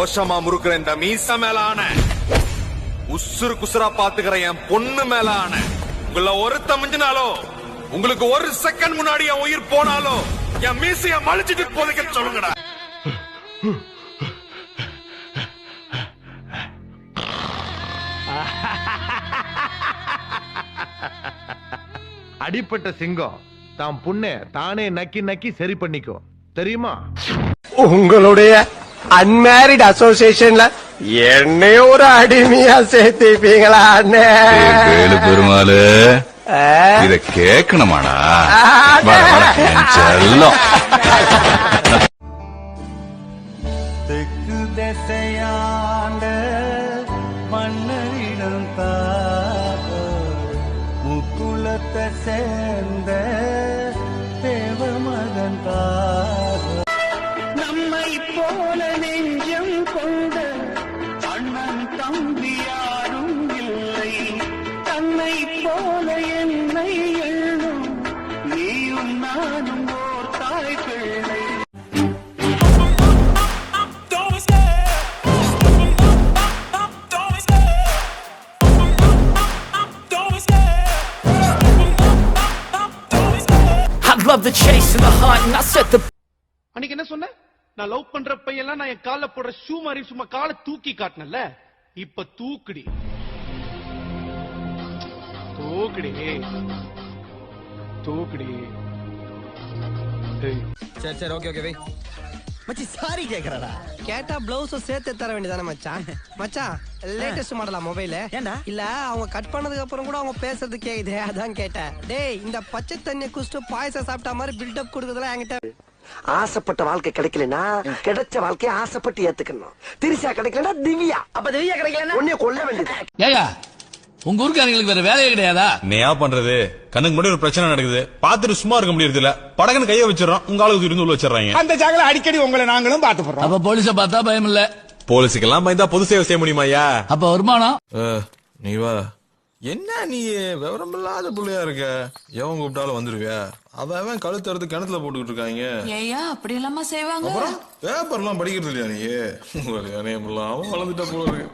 ரோஷமா முறுக்குற இந்த மீச மேல ஆன, உசுறு குசுரா பாத்துக்கிற என் பொண்ணு மேல ஆன, உங்களை ஒருத்த மிஞ்சினாலோ, உங்களுக்கு ஒரு செகண்ட் முன்னாடி என் உயிர் போனாலோ என் மீசைய மலிச்சிட்டு போதைக்க சொல்லுங்கடா. அடிப்பட்ட சிங்கம் தான் புண்ணை தானே நக்கி நக்கி சரி பண்ணிக்கோ, தெரியுமா? உங்களுடைய அன்மேரிட் அசோசியேஷன்ல என்னைய ஒரு அடிமையா சேர்த்திப்பீங்களா? பெருமாளு இத கேட்கணுமாடா? செல்லம் தெற்கு திசையாண்ட மன்னரிடம் முக்குலத்தை சேர்ந்த தேவ மகன் நம்மை போல நெஞ்சம் கொண்ட அண்ணன் தம்பி யாரும் இல்லை, தன்னை போல என்னை எழும் நீயும் நானும் ஓர் தாய் பிள்ளை. Love the chase and the hunt and I set the அன்னைக்கு என்ன சொன்ன? நான் லவ் பண்ற பையெல்லாம் நான் என் கால போடுற ஷூ மாதிரி சும்மா காலை தூக்கி காட்டினல, இப்ப தூக்குடி தூக்குடி தூக்குடி. சரி சரி ஓகே ஓகே மச்சி சாரி கேக்குறடா. கேட்டா பிளவுஸும் சேர்த்து தர வேண்டியதானே மச்சான்? மச்சான் லேட்டஸ்ட் மாடலா மொபைல்? ஏண்டா இல்ல அவங்க கட் பண்ணதுக்கு அப்புறம் கூட அவங்க பேசுறது கேக்குது, அதான் கேட்டேன். டேய் இந்த பச்சை தண்ணி குடிச்சிட்டு பாயசம் சாப்பிட்ட மாதிரி பில்டப் கொடுக்குறதுலாம் என்கிட்ட. ஆசைப்பட்ட வாழ்க்கை கிடைக்கலனா கிடைச்ச வாழ்க்கையை ஆசைப்பட்டு ஏத்துக்கணும். திரிசா கிடைக்கலனா திவ்யா, அப்ப திவ்யா கிடைக்கலனா உன்னைய கொல்ல வேண்டியது. ஏயா உங்க ஊருக்காரங்களுக்கு வேற வேலையே கிடையாதா? என்னையா பண்றது? கண்ணுக்கு முன்னாடி ஒரு பிரச்சனை நடக்குது, பாத்துட்டு சும்மா இருக்க முடியறது இல்ல. படக்குன்னு கைய வச்சிடறோம், உங்க ஆளுக்கு இருந்து உள்ள வச்சிடறாங்க. அந்த ஜாகல அடிக்கடி உங்களை நாங்களும் பாத்து போறோம். அப்ப போலீஸ பார்த்தா பயம் இல்ல? போலீஸுக்கெல்லாம் பயந்தா பொது சேவை செய்ய முடியுமாயா? அப்ப வருமானம்? நீ வா. என்ன நீ விவரம் இல்லாத புள்ளையா இருக்க? எவன் கூப்பிட்டாலும் வந்துருவியா? அவன் கழுத்தறுத்து கிணத்துல போட்டுக்கிட்டு இருக்காங்க. ஏயா அப்படி எல்லாமா செய்வாங்க? அப்புறம் பேப்பர்லாம் படிக்கிறது இல்லையா நீ? அவன் வளர்ந்துட்டா போல இருக்கு.